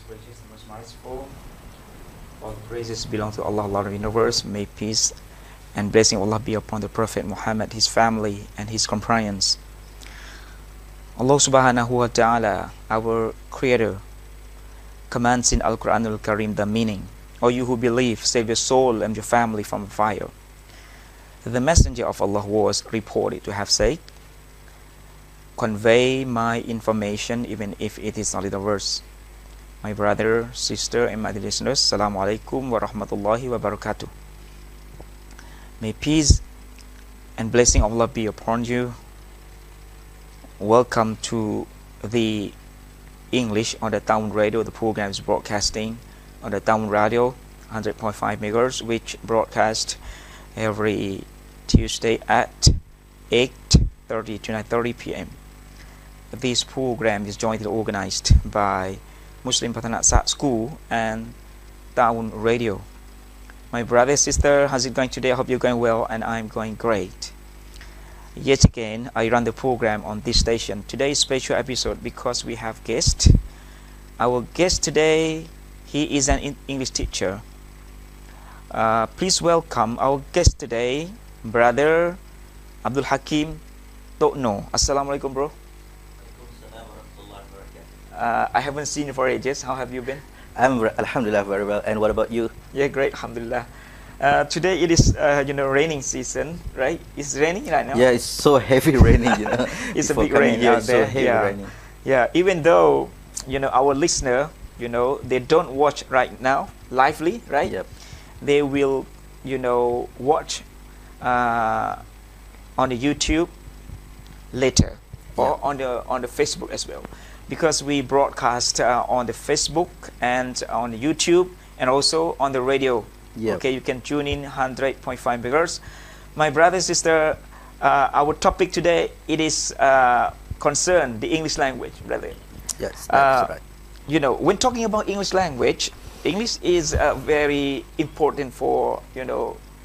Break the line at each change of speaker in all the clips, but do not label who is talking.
gracious and most merciful. All praises belong to Allah, Lord of the universe. May peace and blessing of Allah be upon the Prophet Muhammad, his family, and his companions. Allah subhanahu wa ta'ala, our creator, commands in Al-Quran al-Karim the meaning. O you who believe, save your soul and your family from fire. The messenger of Allah was reported to have said, convey my information even if it is only the verse. My brother, sister, and my listeners, Assalamu alaikum wa rahmatullahi wa barakatuh. May peace and blessing of Allah be upon you. Welcome to the English on the Town Radio. The program is broadcasting on the Town Radio 100.5 MHz, which broadcast every Tuesday at 8:30 to 9:30 p.m. This program is jointly organized by Muslim Patanat School and Town Radio. My brother, sister, how's it going today? I hope you're going well, and I'm going great. Yet again, I run the program on this station. Today's special episode because we have guest. Our guest today, he is an English teacher. Please welcome our guest today, brother Abdulhakeem. Don't know. Assalamualaikum, bro. I haven't seen you for ages. How have you been?
I'm alhamdulillah very well. And what about you?
Yeah, great. Alhamdulillah. Today it is raining season, right? It's raining right now.
Yeah, it's so heavy raining.
It's a big rain out there.
So heavy raining.
Yeah. Even though our listener, they don't watch right now lively, right?
Yep.
They will, watch on the YouTube later, or on the Facebook as well, because we broadcast on the Facebook and on the YouTube and also on the radio.
Yep.
Okay, you can tune in 100.5 MHz. My brother, sister, our topic today, it is concern the English language, brother.
Yes, that's right.
When talking about English language, English is very important for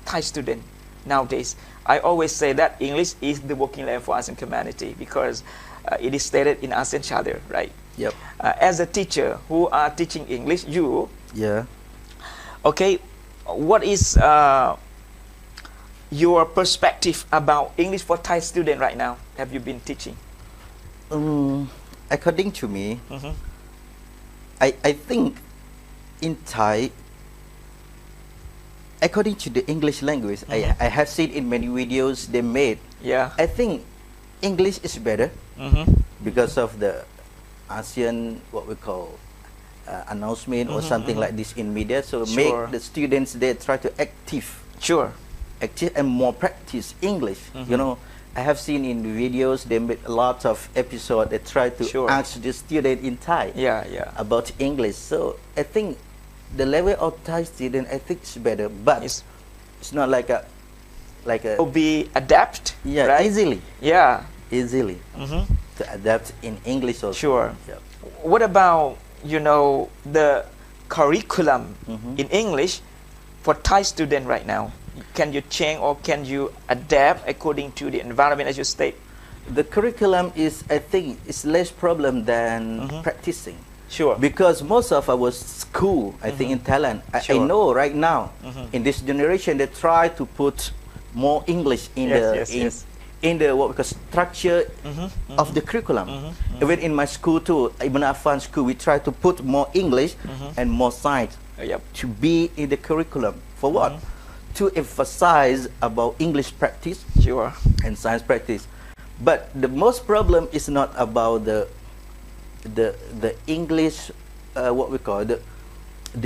Thai student nowadays. I always say that English is the working language for ASEAN community because it is stated in ASEAN Charter, right?
Yep.
As a teacher who are teaching English, okay, what is your perspective about English for Thai student right now? Have you been teaching?
According to me, I think in Thai, according to the English language, I have seen in many videos they made.
Yeah.
I think English is better because of the ASEAN, what we call announcement or something like this in media. So make the students, they try to active and more practice English. I have seen in the videos they made a lot of episodes. They try to ask the student in Thai about English. So I think the level of Thai student, I think is better, but it's not like a
be adapt right?
easily to adapt in English also.
What about the curriculum in English for Thai student right now? Can you change or can you adapt according to the environment as you state?
The curriculum is, I think, is less problem than practicing. Because most of our school, I think in Thailand, I know right now in this generation they try to put more English in the what we call structure of the curriculum. Even in my school too, Ibnuaffan school, we try to put more English and more science to be in the curriculum. For what? To emphasize about English practice and science practice. But the most problem is not about the English, what we call the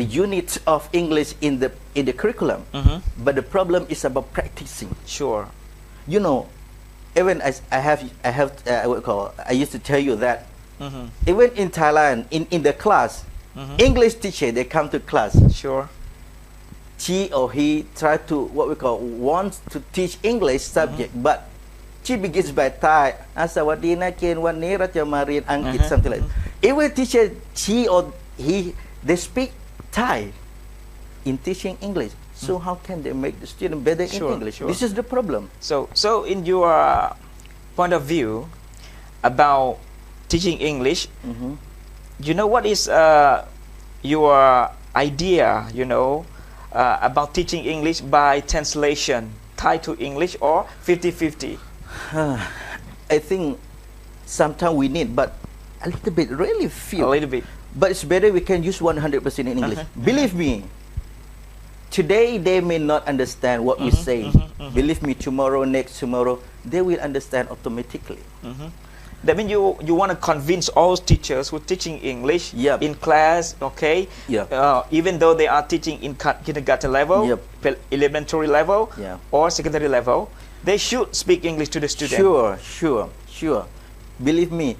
unit of English in the curriculum. But the problem is about practicing. Even as I used to tell you that even in Thailand, in the class, English teacher, they come to class. She or he try to wants to teach English subject, but she begins by Thai. Asawadi na ken wan ni raจะมาเรียนอังกฤษ something like that. Even teacher, she or he, they speak Thai in teaching English. So how can they make the student better in English? This is the problem.
So in your point of view about teaching English, you know what is your idea, about teaching English by translation, Thai to English, or 50-50?
I think sometimes we need, but a little bit, really few.
A little bit.
But it's better we can use 100% in English. Believe me, today they may not understand what we say. Believe me, tomorrow, next tomorrow, they will understand automatically.
That means you want to convince all teachers who are teaching English in class, okay? Even though they are teaching in kindergarten level, elementary level, or secondary level, they should speak English to the student.
Sure. Believe me,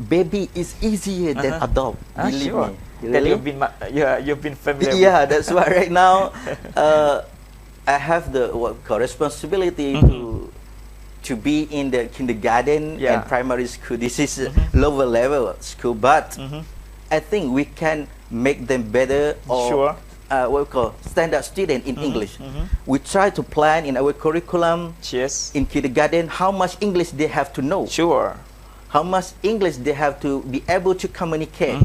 baby is easier than adult. Believe me.
Really? You've been familiar.
Yeah, that's why right now I have the responsibility to be in the kindergarten and primary school. This is lower level school, but I think we can make them better, or what we call standard student in English. We try to plan in our curriculum in kindergarten how much English they have to know. How much English they have to be able to communicate.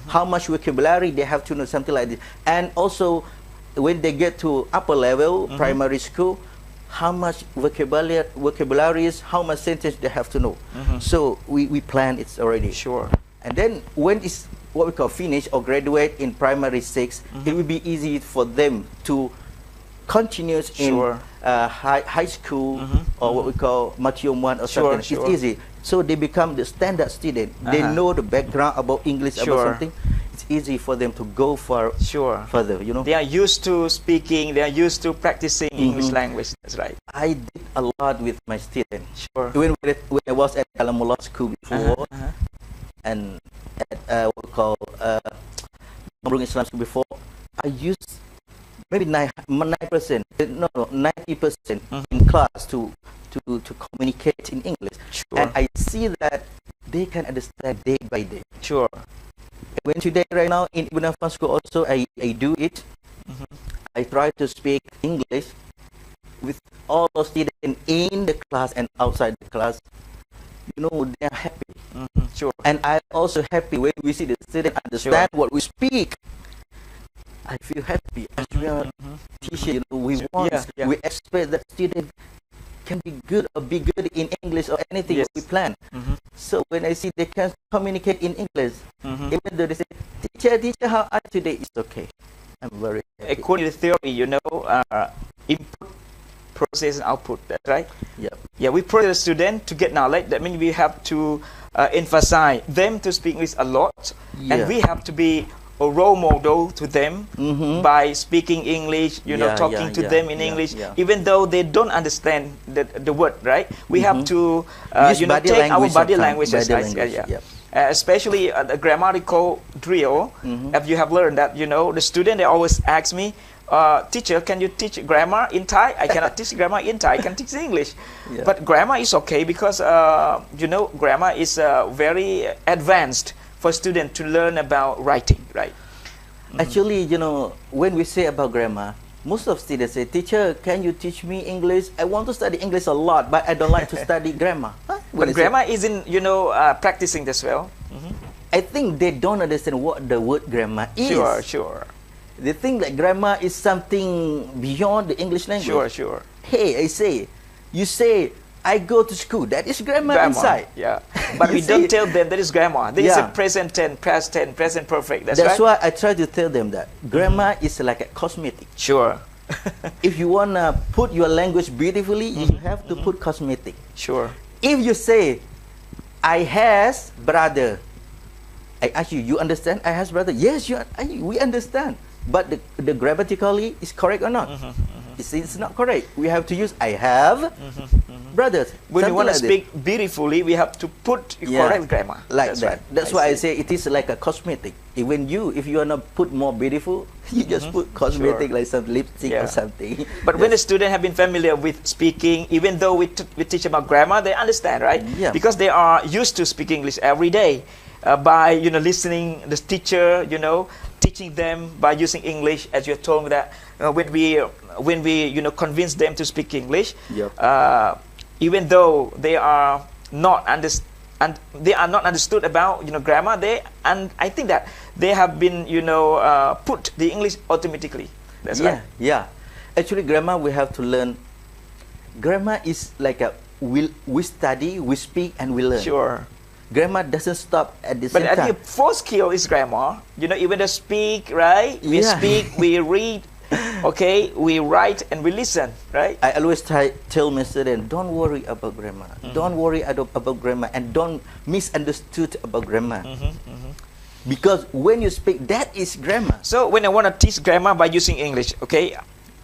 How much vocabulary they have to know, something like this. And also, when they get to upper level, primary school, how much vocabularies, how much sentence they have to know. So we plan it already. And then when it's what we call finish or graduate in primary 6, it will be easy for them to continue in high school or what we call Matyom 1 or something. It's easy. So they become the standard student. They know the background about English, about something. It's easy for them to go further,
They are used to speaking, they are used to practicing English language. That's right.
I did a lot with my students. When I was at Kalamullah school before, and at what we call Mambrung Islam school before, I used maybe 90% in class to communicate in English, and I see that they can understand day by day. When today right now in Ibnuaffan school also I do it. I try to speak English with all the students in the class and outside the class. They are happy. And I also happy when we see the student understand what we speak. I feel happy as we are teacher. We expect that student can be good or be good in English or anything we plan. So when I see they can communicate in English, even though they say, teacher, how are you today? It's okay. I'm very happy.
According to the theory, input, process, and output. That's right. We put the student to get knowledge. That means we have to emphasize them to speak English a lot, and we have to be a role model to them by speaking English, talking to them in English, even though they don't understand the word, right? We have to, take our body language, especially the grammatical drill. If you have learned that, the student, they always ask me, teacher, can you teach grammar in Thai? I cannot teach grammar in Thai, I can teach English. But grammar is okay because, grammar is very advanced for students to learn about writing, right?
Actually, when we say about grammar, most of students say, teacher, can you teach me English? I want to study English a lot, but I don't like to study grammar.
But grammar isn't, practicing as well.
I think they don't understand what the word grammar is. They think that grammar is something beyond the English language. Hey, I say, you say, I go to school. That is grammar inside.
But we don't tell them that is grammar. There is a present tense, past tense, present perfect. That's right.
Why I try to tell them that grammar is like a cosmetic. If you want to put your language beautifully, you have to put cosmetic. If you say, I has brother, I ask you, you understand? I has brother. Yes, we understand. But the grammatically is correct or not? It's not correct. We have to use I have brothers.
When we want to speak beautifully, we have to put correct grammar.
That's that. Right. That's why I say it is like a cosmetic. Even if you want to put more beautiful, you just put cosmetic like some lipstick or something.
But when the student have been familiar with speaking, even though we teach about grammar, they understand, right? Because they are used to speaking English every day by listening the teacher, teaching them by using English, as you told me that when we convince them to speak English, even though they are not and they are not understood about grammar. And I think that they have been put the English automatically. That's right.
Yeah. Actually, grammar we have to learn. Grammar is like we study, we speak, and we learn.
Sure.
Grammar doesn't stop at the same time.
But the first skill is grammar. Even to speak, right? We speak, we read, okay, we write, and we listen, right?
I always tell my students, don't worry about grammar. Don't worry about grammar, and don't misunderstood about grammar. Because when you speak, that is grammar.
So when I want to teach grammar by using English, okay,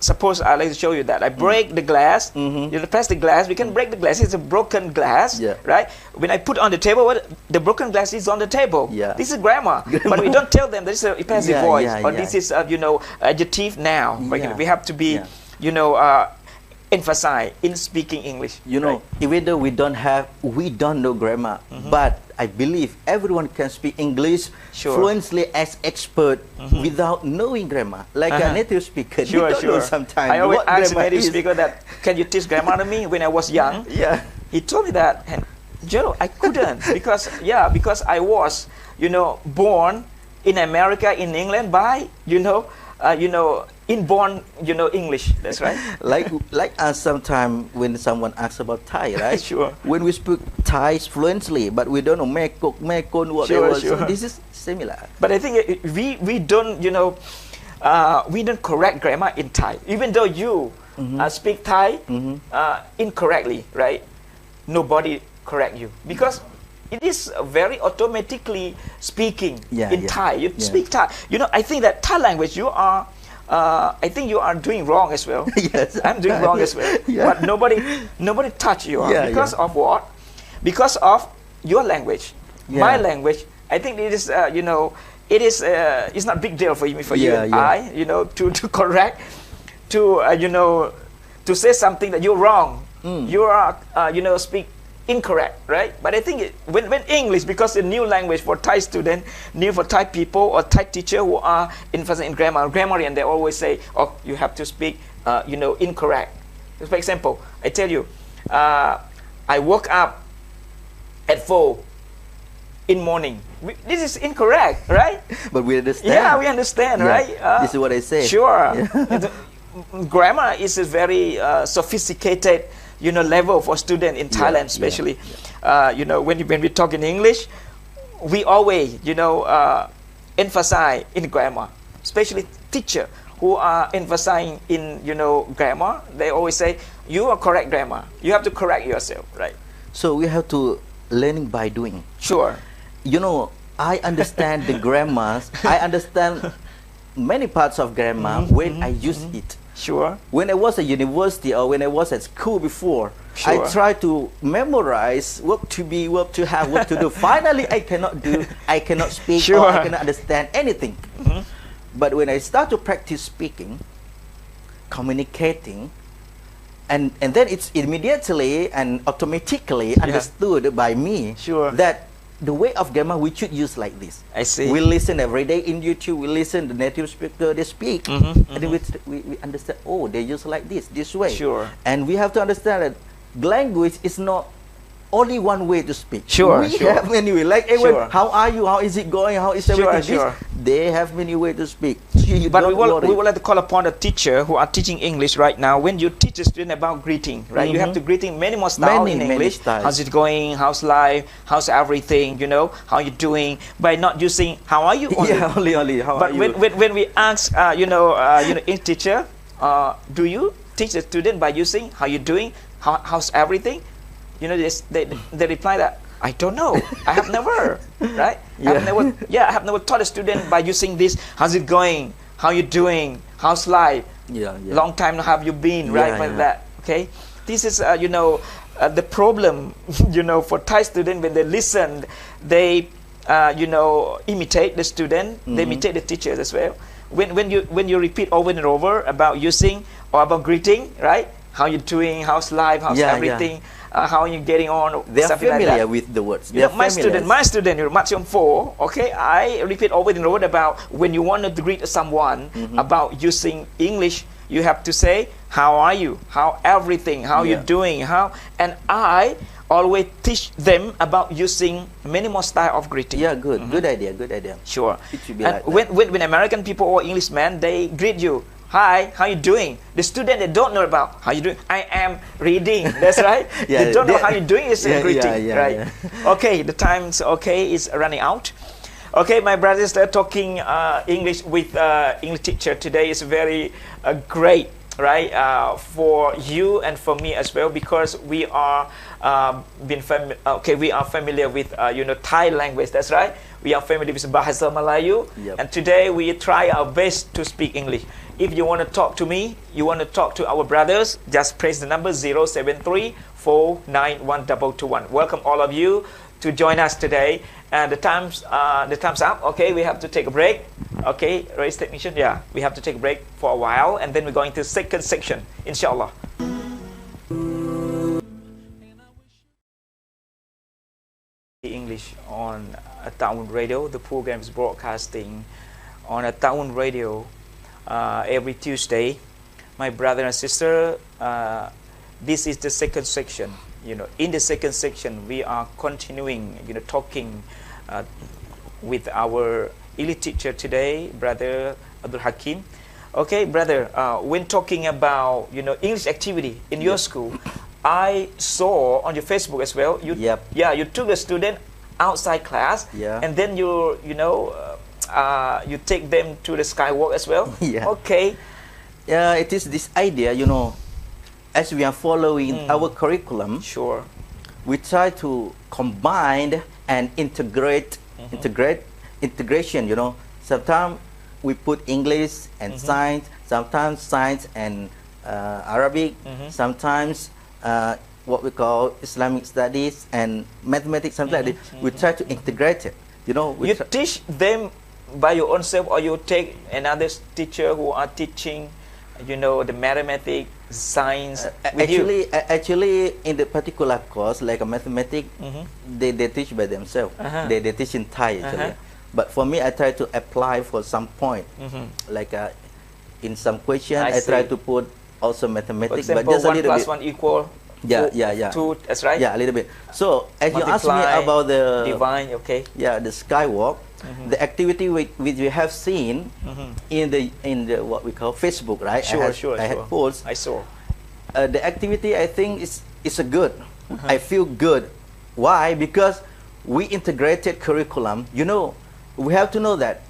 suppose I like to show you that I break the glass, press the glass, we can break the glass, it's a broken glass, right? When I put on the table, the broken glass is on the table. This is grammar. But we don't tell them this is a passive voice, or this is adjective now. We have to be emphasize in speaking English.
Even though we don't know grammar, but I believe everyone can speak English fluently as expert without knowing grammar. Like a native speaker, you don't know sometimes.
I always ask a native speaker that, can you teach grammar to me? When I was young, he told me that, and Joe, I couldn't because I was born in America, in England, by inborn English. That's right.
like sometimes when someone asks about Thai, right?
Sure.
When we speak Thai fluently, but we don't know mekok, mekon, whatever. So this is similar.
But I think we don't we don't correct grammar in Thai, even though you speak Thai incorrectly, right? Nobody correct you because it is very automatically speaking in Thai. You speak Thai. I think that Thai language you are. I think you are doing wrong as well.
Yes,
I'm doing wrong as well. But nobody touch you because of what? Because of your language. My language. I think it is. It is. It's not a big deal for you. I. To correct. To say something that you're wrong. You are. Speak incorrect, right? But I think when English, because the new language for Thai student, new for Thai people or Thai teacher who are emphasizing in grammarian, they always say, oh, you have to speak, incorrect. For example, I tell you, I woke up at 4 in morning. This is incorrect, right?
But we understand.
Yeah, we understand, right?
This is what I say.
Sure. Grammar is a very sophisticated level for students in Thailand, especially. When we talk in English, we always emphasize in grammar, especially teacher who are emphasizing in grammar. They always say you are correct grammar. You have to correct yourself, right?
So we have to learning by doing.
Sure.
I understand the grammars. I understand many parts of grammar when I use it.
Sure.
When I was at university or when I was at school before, I tried to memorize verb to be, verb to have, verb to do. Finally, I cannot speak, or I cannot understand anything. But when I start to practice speaking, communicating, and then it's immediately and automatically understood by me that the way of grammar we should use like this.
I see.
We listen every day in YouTube. We listen the native speaker they speak, and then we understand. Oh, they use like this way.
Sure.
And we have to understand that language is not only one way to speak. We have many ways. Like, how are you? How is it going? How is everything? They have many ways to speak.
But we would like to call upon a teacher who are teaching English right now. When you teach a student about greeting, right? You have to greeting many more styles in English. How's it going? How's life? How's everything? How you doing? By not using how are you only.
Only how
but
are you?
when we ask English teacher, do you teach the student by using how you doing? How's everything? They reply that I don't know. I have never, right? I have never taught a student by using this. How's it going? How you doing? How's life? Long time have you been, right? Like that. Okay. This is the problem. For Thai students when they listen, they imitate the student. They imitate the teachers as well. When you repeat over and over about using or about greeting, right? How you doing? How's life? How's everything? How are you getting on?
They are familiar with the words.
My student, Matthew 4. Okay, I repeat over and over about when you want to greet someone about using English, you have to say, "How are you? How everything? How you doing? How?" And I always teach them about using many more style of greeting.
Yeah, good. Good idea. Good idea.
Sure.
It should be
and
like
when American people or Englishmen, they greet you, hi, how you doing? The student, they don't know about how you doing. I am reading. That's right. They don't know how you doing is a greeting, right? Okay, the time's is running out. Okay, my brothers, they're talking English with English teacher today is very great, right? For you and for me as well, because we are we are familiar with Thai language. That's right. We are familiar with Bahasa Melayu, and today we try our best to speak English. If you want to talk to me, you want to talk to our brothers, just press the number 073-491-221. Welcome all of you to join us today. And the time's up. Okay, we have to take a break. Okay, race technician. Yeah, we have to take a break for a while, and then we're going to second section, inshallah. English on a town radio. The program is broadcasting on a town radio every Tuesday. My brother and sister, this is the second section. In the second section, we are continuing, talking with our elite teacher today, Brother Abdulhakeem. Okay, brother, when talking about, English activity in your school, I saw on your Facebook as well, you took a student outside class, and then you take them to the skywalk as well. Okay.
Yeah, it is this idea, as we are following our curriculum, we try to combine and integration. Sometimes we put English and science, sometimes science and Arabic, sometimes what we call Islamic studies and mathematics, something like that. We try to integrate it.
You teach them by your own self, or you take another teacher who are teaching, the mathematics, science with you?
Actually, in the particular course, like a mathematics, they teach by themselves. They teach in Thai actually. But for me, I try to apply for some point. Like in some question, I try to put also mathematics,
example,
but just a little
1
bit.
+ 1 equal 2. That's right.
Yeah, a little bit. So as you asked me about the
divine,
the skywalk, the activity which we have seen in the what we call Facebook, right? I had posts.
I saw.
The activity, I think is a good. I feel good. Why? Because we integrated curriculum. We have to know that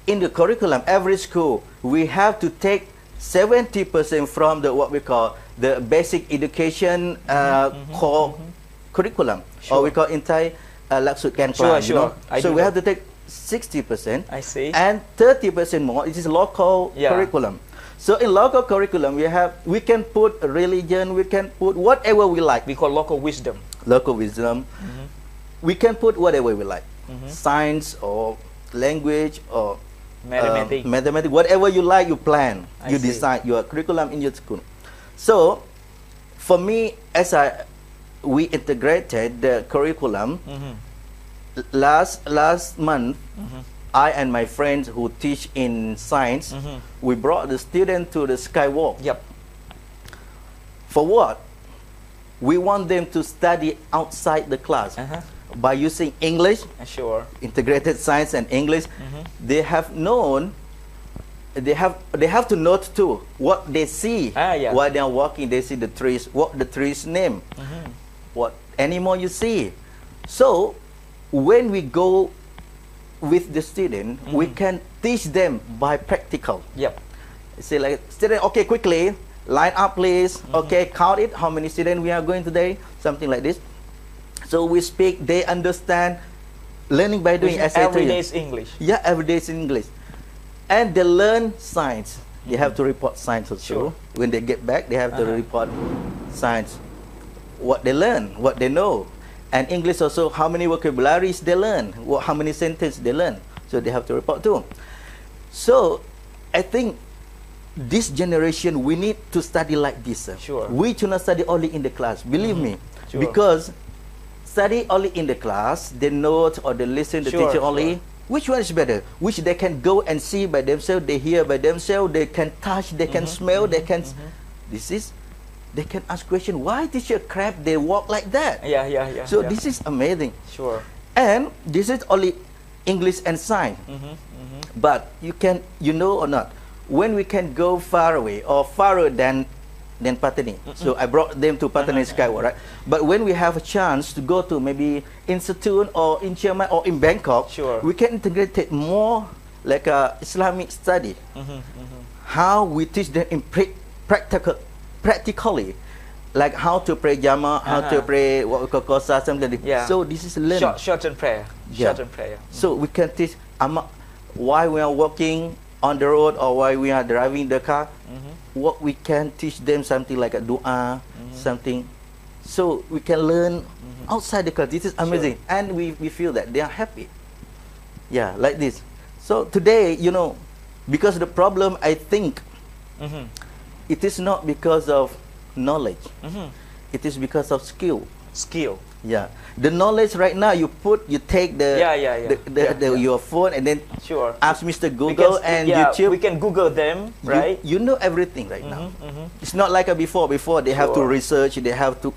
in the curriculum, every school we have to take 70% from the what we call the basic education core curriculum, or we call in Thai Laksut Kan Plan. So we have to take 60%.
I see.
And 30% more. It is local curriculum. So in local curriculum, we can put religion. We can put whatever we like.
We call local wisdom.
Local wisdom. We can put whatever we like. Science or language or mathematics, whatever you like, you plan, you decide your curriculum in your school. So, for me, we integrated the curriculum. Last month, I and my friends who teach in science, we brought the student to the skywalk. For what? We want them to study outside the class. By using English, integrated science and English, they have to note too what they see while they are walking. They see the trees, what the trees name, what animal you see. So when we go with the student, we can teach them by practical. Say like, student, okay, quickly line up, please. Okay, count it. How many students we are going today? Something like this. So we speak, they understand, learning by doing.
Every day is English.
Yeah, every day is English. And they learn science. They have to report science also. When they get back, they have to report science. What they learn, what they know. And English also, how many vocabularies they learn, how many sentences they learn. So they have to report too. So I think this generation, we need to study like this. We should not study only in the class, believe me. Because study only in the class, they note or they listen to the teacher only. Which one is better? Which they can go and see by themselves, they hear by themselves, they can touch, they can smell, they can. This is they can ask question. Why teacher crab they walk like that?
Yeah.
So this is amazing.
Sure.
And this is only English and sign. But you know or not, when we can go far away or farther than Patani. So I brought them to Patani Skyward, right? But when we have a chance to go to maybe Institute or in Chiang Mai or in Bangkok,
sure,
we can integrate it more like a Islamic study. How we teach them in practically, like how to pray Jama, how to pray what we call Kosa, something like that.
Yeah.
So this is learning.
Shorten prayer. Shorten prayer.
So we can teach while we are walking on the road or while we are driving the car, what we can teach them something like a dua, something. So we can learn outside the class. This is amazing. Sure. And we feel that they are happy. Yeah, like this. So today, you know, because the problem, I think, it is not because of knowledge. It is because of skill.
Skill.
Yeah. The knowledge right now, you take your phone and then ask Mr. Google and YouTube.
We can Google them, right?
You know everything right now. It's not like before. Before they have to research, they have to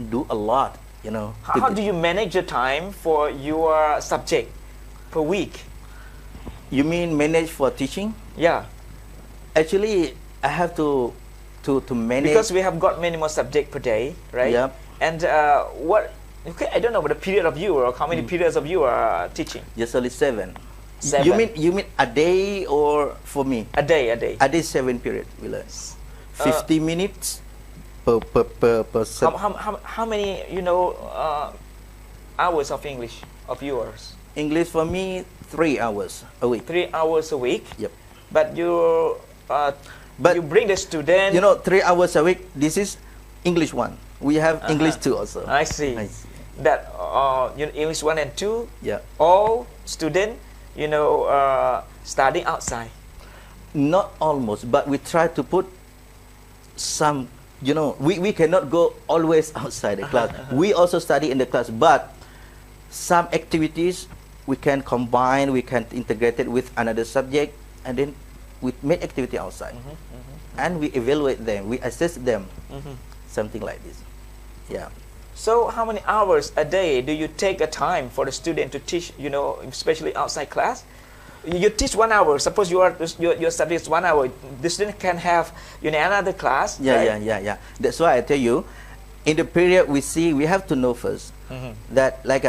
do a lot, you know.
How do you manage your time for your subject per week?
You mean manage for teaching?
Yeah.
Actually, I have to manage.
Because we have got many more subjects per day, right?
Yeah.
And I don't know, but the period of you or how many periods of you are teaching?
Just only 7.
7.
You mean a day or for me?
A day.
A day 7 period. We learn 50 minutes per
How many hours of English of yours?
English for me 3 hours a week.
3 hours a week.
Yep.
But you bring the student.
3 hours a week. This is English 1. We have English 2 also.
I see. That English 1 and 2.
Yeah.
All student, studying outside.
Not almost, but we try to put some. We cannot go always outside the class. We also study in the class, but some activities we can combine, we can integrate it with another subject, and then we make activity outside, and we evaluate them, we assess them, something like this. Yeah.
So how many hours a day do you take a time for the student to teach, especially outside class? You teach 1 hour. Suppose your subject is 1 hour. The student can have another class.
Yeah, right? yeah. That's why I tell you, in the period we have to know first that like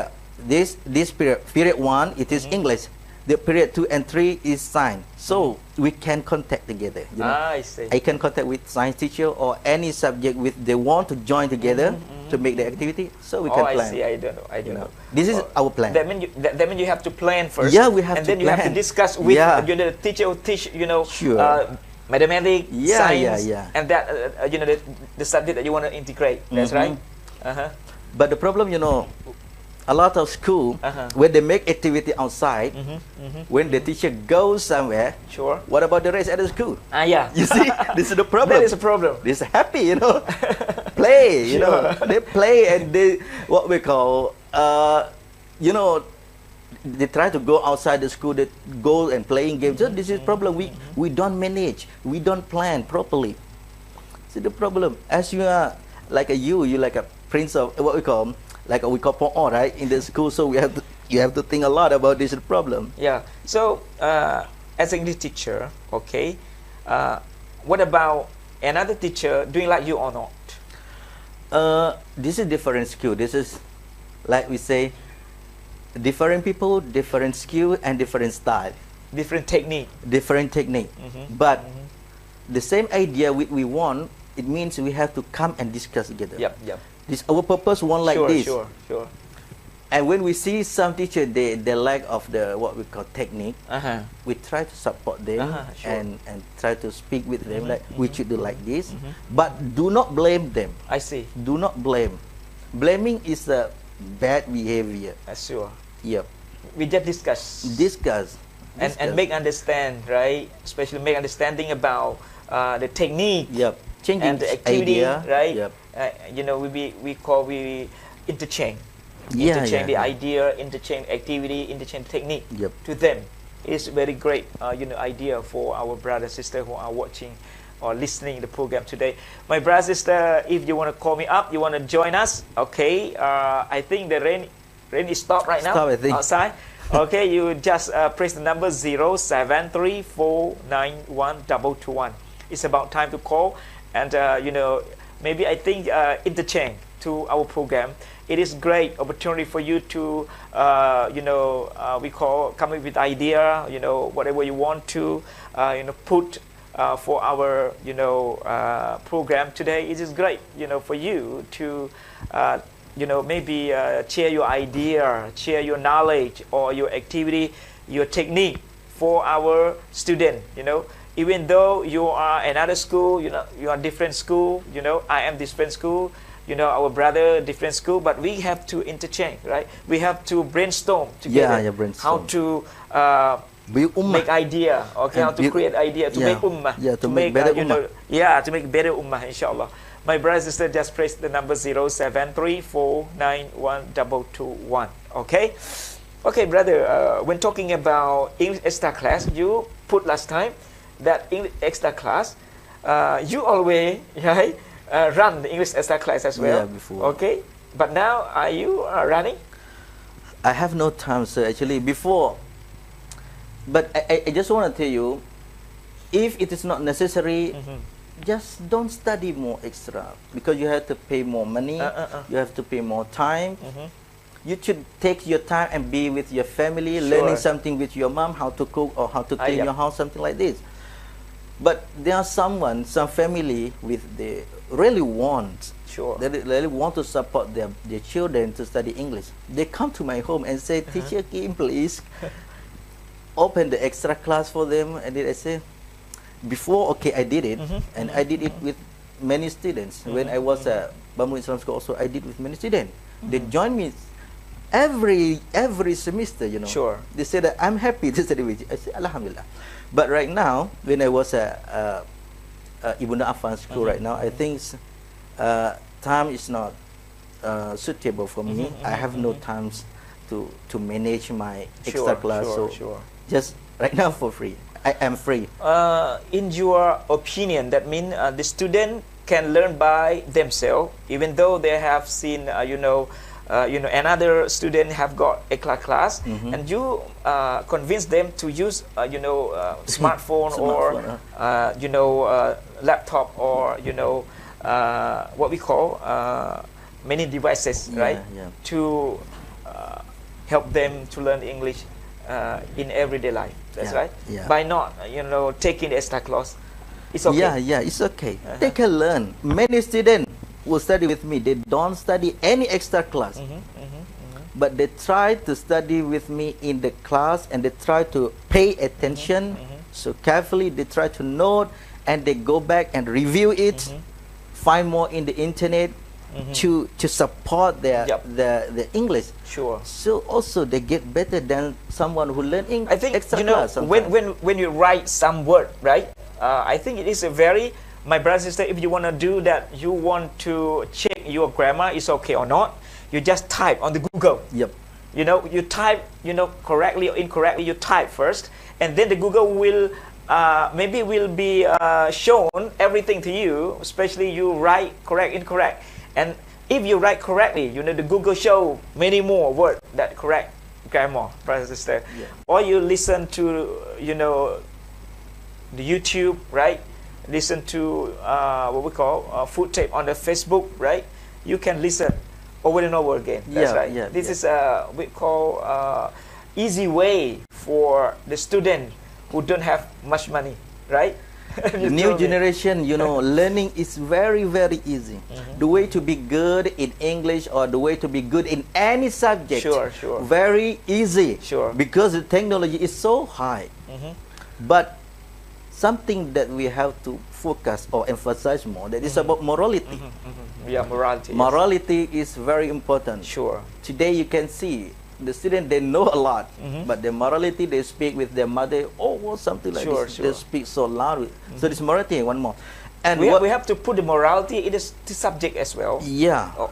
this period 1 it is English. The period 2 and 3 is science. So we can contact together.
I see.
I can contact with science teacher or any subject with they want to join together to make the activity. So we can plan.
I see. I don't know.
This is our plan.
That means you have to plan first.
Yeah, we have
and
to
then you have to discuss with the teacher who teach mathematics, science, and that the subject that you want to integrate. That's right.
But the problem, a lot of school when they make activity outside, when the teacher goes somewhere, what about the rest of the school? You see, this is the problem.
That is a problem.
They're happy, play, they play and they what we call they try to go outside the school, they go and playing games. So this is problem. We don't manage, we don't plan properly. See the problem. As you are like you like a prince of what we call. Like we call Po'o, right, in the school, so you have to think a lot about this problem.
Yeah. So as an English teacher, okay, what about another teacher doing like you or not?
This is different skill. This is like we say, different people, different skill, and different style.
Different technique.
Different technique. But the same idea we want. It means we have to come and discuss together.
Yep.
This our purpose one like this.
Sure.
And when we see some teacher they lack of the what we call technique, we try to support them and try to speak with them like we should do like this. But do not blame them.
I see.
Do not blame. Blaming is a bad behavior.
Sure.
Yep.
We just discuss. And make understand, right? Especially make understanding about the technique.
Yep. Changing
and the activity,
idea,
right?
Yep.
We interchange. Interchange the idea, interchange activity, interchange technique to them. It's very great, idea for our brother sister who are watching or listening the program today. My brother, sister, if you want to call me up, you want to join us, okay? I think the rain is stopped right now outside. Okay, you just press the number 0734912221. It's about time to call, and you know, maybe I think interchange to our program. It is great opportunity for you to you know, we call come up with idea, you know, whatever you want to you know, put for our, you know, program today. It is great, you know, for you to you know, maybe share your idea, share your knowledge or your activity, your technique for our student. You know, even though you are another school, you know, you are different school, you know, I am different school, you know, our brother different school, but we have to interchange, right? We have to brainstorm together how to make idea, okay, how to create idea, to make ummah,
to make better
you know, to make better ummah, inshallah. My brother and sister, just press the number 0734912221. Okay, okay, brother. When talking about English extra class, you put last time that English extra class, you always run the English extra class as well.
Yeah, before.
Okay, but now are you running?
I have no time, sir. Actually, before, but I just want to tell you, if it is not necessary. Just don't study more extra, because you have to pay more money, you have to pay more time. You should take your time and be with your family, learning something with your mom, how to cook or how to clean your house, something like this. But there are some family with they really want, they really want to support their children to study English. They come to my home and say, Teacher Kim, please open the extra class for them. And then I say, before, okay, I did it, and I did it with many students. When I was at Bamboo Islam School, also I did with many students. They join me every semester, you know. They say that I'm happy to study with you. I say, Alhamdulillah. But right now, when I was at Ibnuaffan School right now, I think time is not suitable for me. I have no time to manage my extra class. So just right now for free. I am free.
In your opinion, that means the student can learn by themselves, even though they have seen, you know, another student have got a class, and you convince them to use, you know, smartphone or, you know, laptop or, you know, what we call many devices, right? To help them to learn English in everyday life. That's right. By not, you know, taking the extra class, it's okay.
It's okay. They can learn. Many students who study with me, they don't study any extra class, but they try to study with me in the class, and they try to pay attention so carefully. They try to note, and they go back and review it, find more in the internet to support their English. So also they get better than someone who learn English.
I think,
extra
you know,
class
when you write some word, right? I think it is a very, my brother and sister, if you want to do that, you want to check your grammar is okay or not, you just type on the Google. You know, you type, you know, correctly or incorrectly, you type first, and then the Google will maybe will be shown everything to you, especially you write correct, incorrect. And if you write correctly, you know, the Google show many more words that correct grammar, brother and sister. Or you listen to, you know, the YouTube, right? Listen to what we call food tape on the Facebook, right? You can listen over and over again. That's right. This is we call easy way for the student who don't have much money, right?
The new generation, you know, learning is very, very easy. The way to be good in English or the way to be good in any subject, very easy. Because the technology is so high. But something that we have to focus or emphasize more, that is about morality.
Morality.
Morality is very important. Today you can see the students, they know a lot, but their morality, they speak with their mother, or something like this. They speak so loud. So this morality, one more.
And we have to put the morality in the subject as well.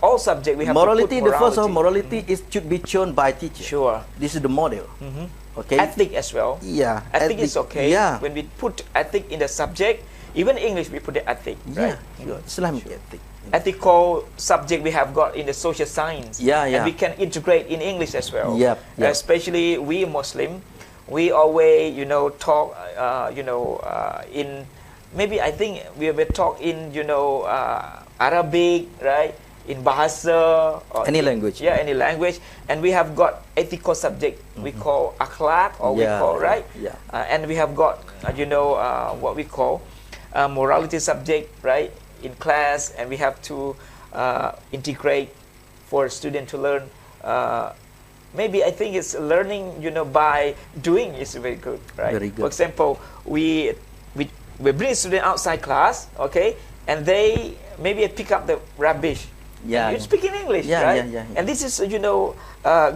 All subject we have
morality,
to put morality.
The first of morality is should be shown by teacher. This is the model. Okay.
Ethic as well. Ethic is okay. When we put ethic in the subject, Even English, we put the ethic, right?
Sure. Islamic ethic.
Ethical subject we have got in the social science. And we can integrate in English as well. Especially we Muslim, we always, talk, in, maybe I think we will talk in, Arabic, right? In Bahasa. Or
any language.
Any language. And we have got ethical subject we call akhlaq, or we call, right? And we have got, what we call morality subject, right? In class, and we have to integrate for a student to learn. Maybe I think it's learning, by doing is very good, right?
Very good.
For example, we bring student outside class, okay, and they maybe pick up the rubbish. You speak in English, right? And this is,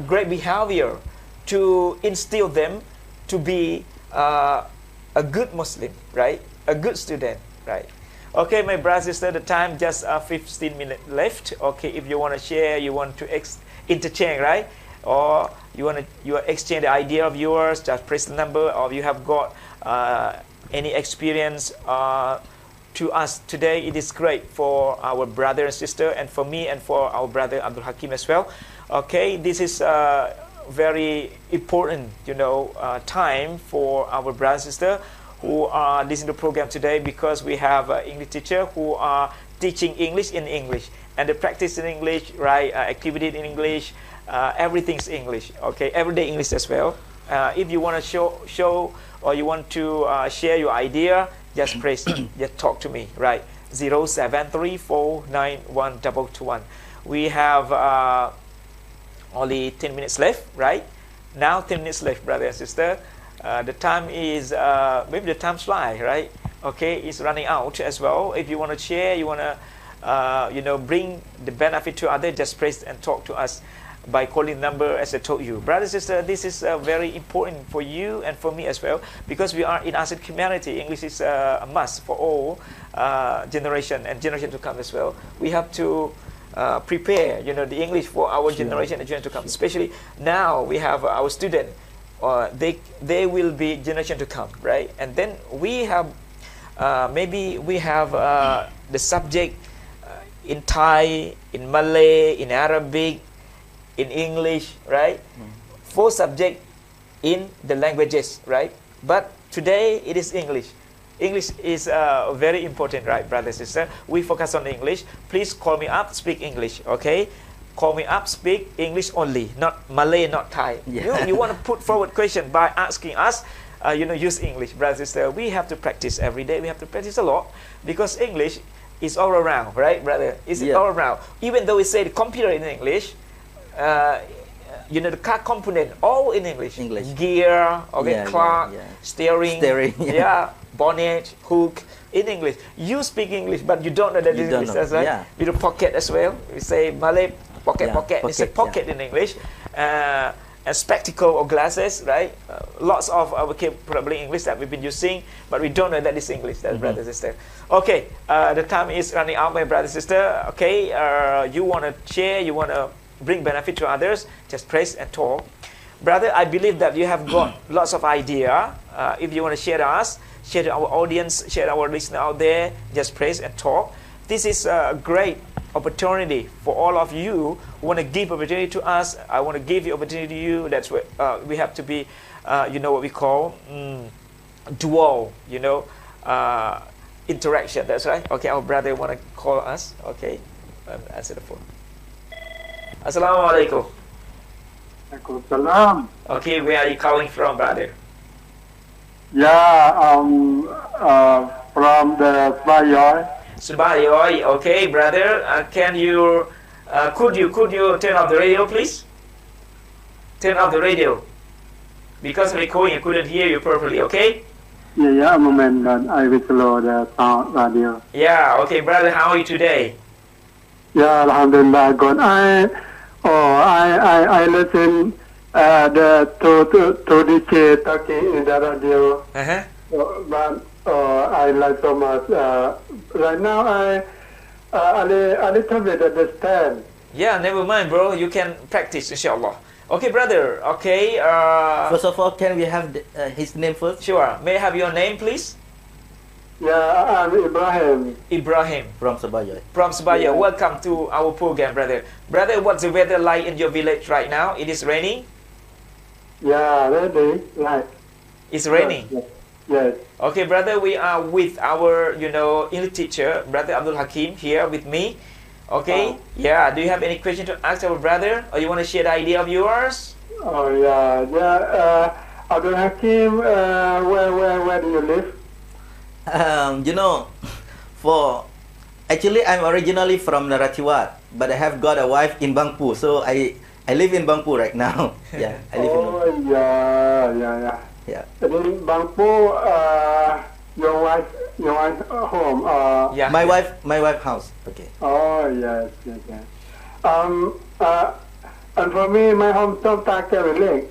great behavior to instill them to be a good Muslim, right? A good student, right? Okay, my brother, sister, the time just 15 minutes left. Okay, if you want to share, you want to interchange, right? Or you exchange the idea of yours, just press the number, or you have got any experience to us today. It is great for our brother and sister, and for me and for our brother Abdulhakeem as well. Okay, this is very important, time for our brother and sister who are listening to the program today, because we have English teacher who are teaching English in English, and the practice in English, right? Activity in English, everything's English. Okay, everyday English as well. If you want to show or you want to share your idea, just press, just talk to me, right? 0734912221. We have only 10 minutes left, right? Now 10 minutes left, brother and sister. The time is, maybe the time fly, right? Okay, it's running out as well. If you want to share, you want to, bring the benefit to others, just press and talk to us by calling the number as I told you. Brother, sister, this is very important for you and for me as well, because we are in ASEAN community. English is a must for all generation and generation to come as well. We have to prepare, the English for our generation and generation to come. Especially now we have our student, they will be generation to come, right? And then we have, maybe we have the subject in Thai, in Malay, in Arabic, in English, right? 4 subjects in the languages, right? But today it is English. English is very important, right, brother, sister? We focus on English. Please call me up, speak English, okay? Call me up, speak English only, not Malay, not Thai. You want to put forward question by asking us, use English, brother, sister. We have to practice every day. We have to practice a lot, because English is all around, right, brother? Is it all around? Even though we say the computer in English, the car component all in English. Gear, clock, steering, bonnet, hook, in English. You speak English, but you don't know that in English, that's right? With a pocket as well. We say Malay pocket. It's a pocket in English. And spectacle or glasses, right? Lots of vocabulary English that we've been using, but we don't know that it's English, that's brother, sister. Okay, the time is running out, my brother, sister. Okay, you want to share, you want to bring benefit to others, just press and talk. Brother, I believe that you have got lots of idea. If you want to share to us, share to our audience, share to our listener out there, just press and talk. This is a great opportunity for all of you who want to give opportunity to us. I want to give you opportunity to you. That's what we have to be, what we call dual, interaction. That's right. Okay, our brother want to call us. Okay, answer the phone. Assalamualaikum.
Waalaikumsalam.
Okay, where are you calling from, brother?
From the Subayoy.
Subayoy. Okay, brother. Can you, could you turn off the radio, please? Turn off the radio, because recording I couldn't hear you properly. Okay.
A moment. I will slow the sound radio.
Yeah. Okay, brother. How are you today?
Alhamdulillah, good. I listen to DJ talking in the radio. But I like so much. Right now I a little bit understand.
Yeah, never mind, bro. You can practice, inshallah. Okay, brother. Okay.
First of all, can we have his name first?
Sure. May I have your name, please?
Yeah, I'm Ibrahim.
Ibrahim.
From Sebayoy.
From Sebayoy.
Yeah.
Welcome to our program, brother. Brother, what's the weather like in your village right now? It is raining?
Yeah, ready. Right.
It's raining?
Yes.
Okay, brother, we are with our, English teacher, Brother Abdulhakeem, here with me. Okay? Yeah, do you have any question to ask our brother? Or you want to share the idea of yours?
Oh, yeah. Yeah. Abdulhakeem, where do you live?
Actually I'm originally from Narathiwat, but I have got a wife in Bangpur, so I live in Bangpur right now. Yeah, I live in Bangpur.
Yeah. In Bangpur, your wife home.
Yeah.
My wife house. Okay.
Oh yes. And for me, my hometown Take Village.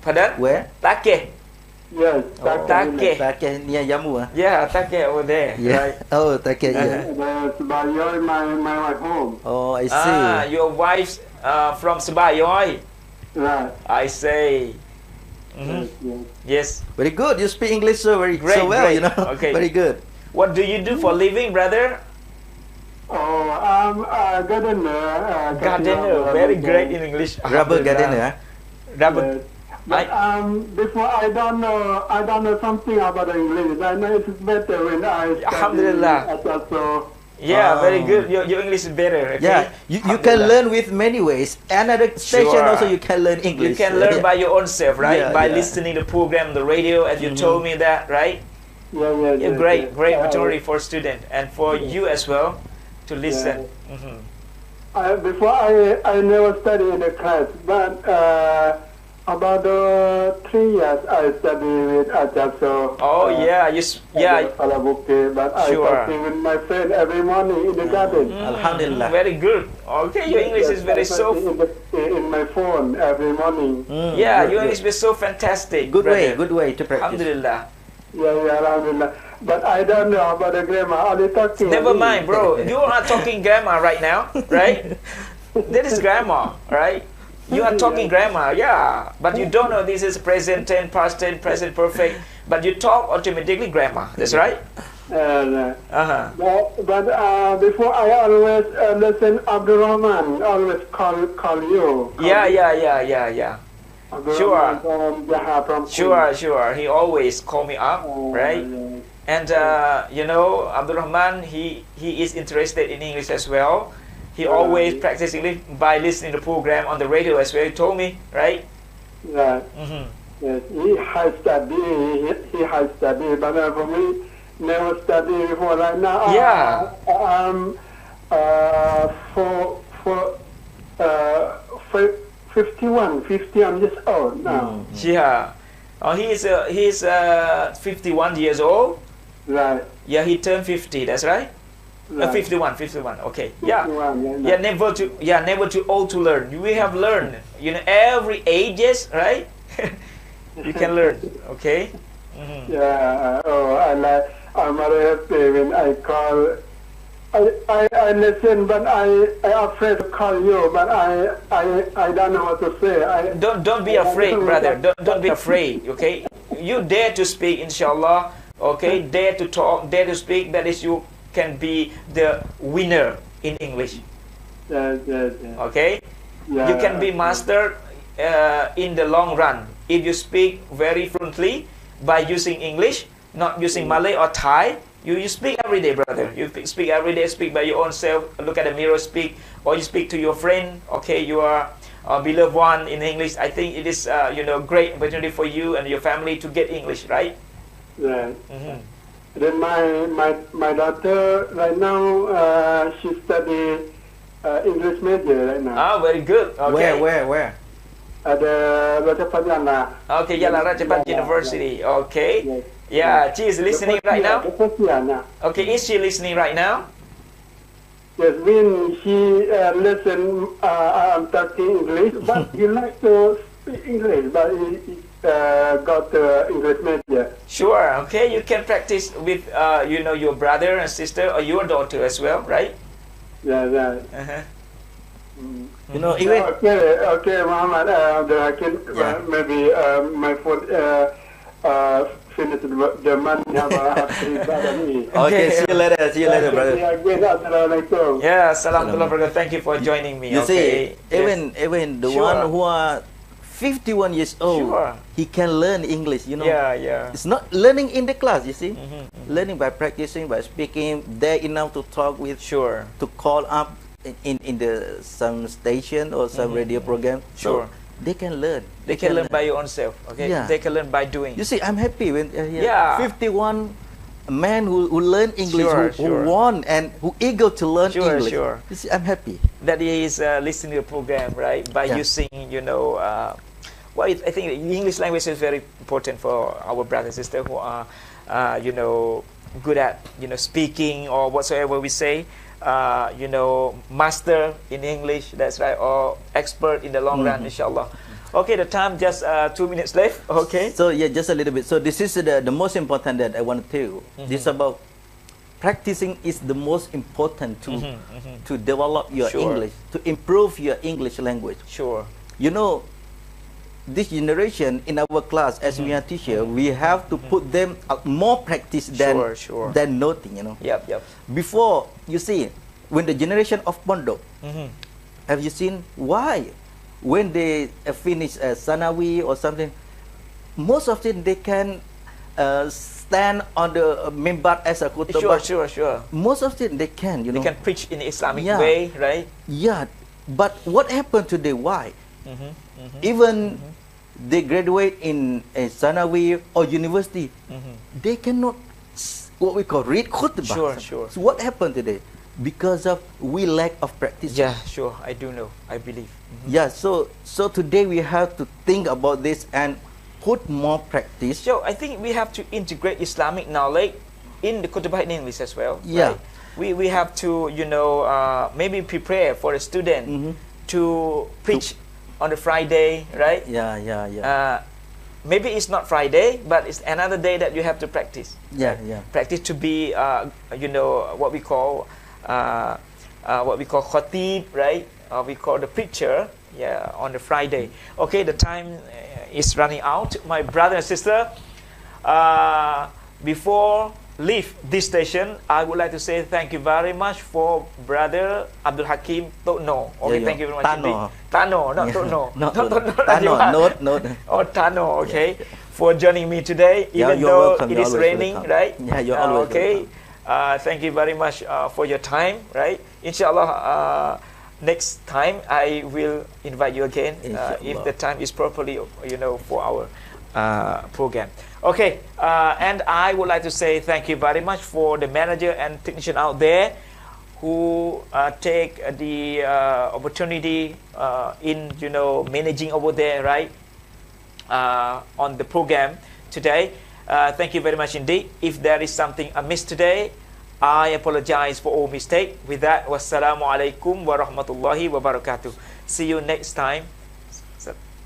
Pardon?
Where?
Take.
Yes,
Take.
Take near Jammu.
Yeah, Take over there.
Yeah.
Right.
Oh, Take. Yeah.
That's my wife home.
Oh, I see.
Your wife's from Sebayoy.
Right.
I say. Yes.
Very good. You speak English so well.
Great. Okay.
Very good.
What do you do for living, brother?
Oh, I'm a gardener.
Gardener. Very great in English.
Rubber gardener.
Rubber.
But before I don't know something about English. I know it's better when I study.
Alhamdulillah. Yeah, very good. Your English is better. Okay?
Yeah, you can learn with many ways. Another station also you can learn English.
You can learn by your own self, right?
Yeah,
by listening to the program, the radio, as you told me that, right?
Yeah.
Great opportunity for student and for you as well to listen.
Before I never studied in the class, but about 3 years I studied with Ajahn.
Oh yeah,
But I study with my friend every morning in the garden.
Alhamdulillah.
Very good. Okay, your English is very
in my phone every morning.
Yeah, your English is so fantastic.
Good way to practice.
Alhamdulillah.
Yeah, Alhamdulillah. But I don't know about the grammar. Only talking.
Never mind, bro. You are talking grammar right now, right? That is grammar, right? You are talking grammar, yeah. But you don't know this is present tense, past tense, present perfect. But you talk automatically grammar. That's right?
But before I always listen Abdurrahman. Always call you.
Yeah.
Sure.
Sure. He always call me up, right? And Abdurrahman, he is interested in English as well. He always practice English by listening to the program on the radio as well. He told me, right?
Right. Yes, he has studied, but for me, never studied before. Right now, for 50 I'm just old now.
Yeah. He's 51 years old.
Right.
Yeah, he turned 50. That's right. 51. Okay. Yeah. Never too old to learn. We have learned. Every ages, right? You can learn. Okay.
Yeah. I'm very happy when I call. I listen, but I afraid to call you. But I don't know what to say.
Don't be afraid, brother. Don't be afraid. Okay. You dare to speak, inshallah. Okay. Dare to talk. Dare to speak. That is you can be the winner in English.
Yes.
Okay?
Yeah.
You can be master in the long run if you speak very fluently by using English, not using Malay or Thai. You speak every day, brother. You speak every day, speak by your own self, look at the mirror, speak, or you speak to your friend, okay, your beloved one in English. I think it is great opportunity for you and your family to get English, right?
Right. Then my daughter right now she study English major right now.
Very good. Okay.
Where?
At the Rajapat Yala.
Okay, Yala Rajapat University. Okay.
Yes.
Yeah, she is listening right now.
The
Okay, is she listening right now?
Yes, when she listen, I'm talking English, but he likes to speak English, but he got the English major.
Sure. Okay, you can practice with your brother and sister or your daughter as well, right?
Yeah, right.
Even
okay, Muhammad. Maybe my phone. finish the money have
Okay, see you later. See you later, brother.
Yeah,
Assalamualaikum. Thank you for joining me.
You see, even the one who are 51 years old, he can learn English, you know.
Yeah.
It's not learning in the class, you see. Learning by practicing, by speaking. They're enough to talk with, to call up in the some station or some radio program. So they can learn.
They can learn by your own self. Okay.
Yeah.
They can learn by doing.
You see, I'm happy when 51 men who learn English, who want and who eager to learn English. You see, I'm happy
that he is listening to the program, right? By using, you know, well, I think the English language is very important for our brothers and sisters who are, you know, good at, you know, speaking or whatsoever we say. You know, master in English, that's right, or expert in the long run, inshallah. Okay, the time just 2 minutes left. Okay.
So yeah, just a little bit. So this is the most important that I want to tell you. This is about practicing is the most important to develop your English, to improve your English language. You know, this generation in our class, as we are teacher, we have to put them more practice than nothing, you know. Before, you see, when the generation of Pondok, have you seen why? When they finish Sanawi or something, most of them they can stand on the mimbar as a khutbah. Most of them they can, you know.
They can preach in the Islamic way, right?
Yeah, but what happened today? Why? Even they graduate in a Sanawi or university, they cannot what we call read khutbah. So what happened today? Because of we lack of practice.
Yeah, I do know. I believe.
Yeah, so today we have to think about this and put more practice.
So I think we have to integrate Islamic knowledge in the khutbah in English as well.
Yeah.
Right? We have to, you know, maybe prepare for a student to preach on the Friday, right?
Yeah.
Maybe it's not Friday, but it's another day that you have to practice.
Yeah.
Practice to be, you know, what we call khatib, right? We call the preacher, on the Friday. Okay, the time is running out. My brother and sister, before leave this station, I would like to say thank you very much for brother Abdulhakeem Tokno. Okay, thank you very much. Tano, not Tokno.
Tano.
Oh, Tano, okay. For joining me today, even though it is raining, right?
Yeah, you're always
okay. Thank you very much for your time, right? Inshallah, next time I will invite you again if the time is properly, you know, for our program. Okay, and I would like to say thank you very much for the manager and technician out there who take the opportunity in, you know, managing over there, right, on the program today. Thank you very much indeed. If there is something amiss today, I apologize for all mistake. With that, wassalamu alaikum warahmatullahi wabarakatuh. See you next time.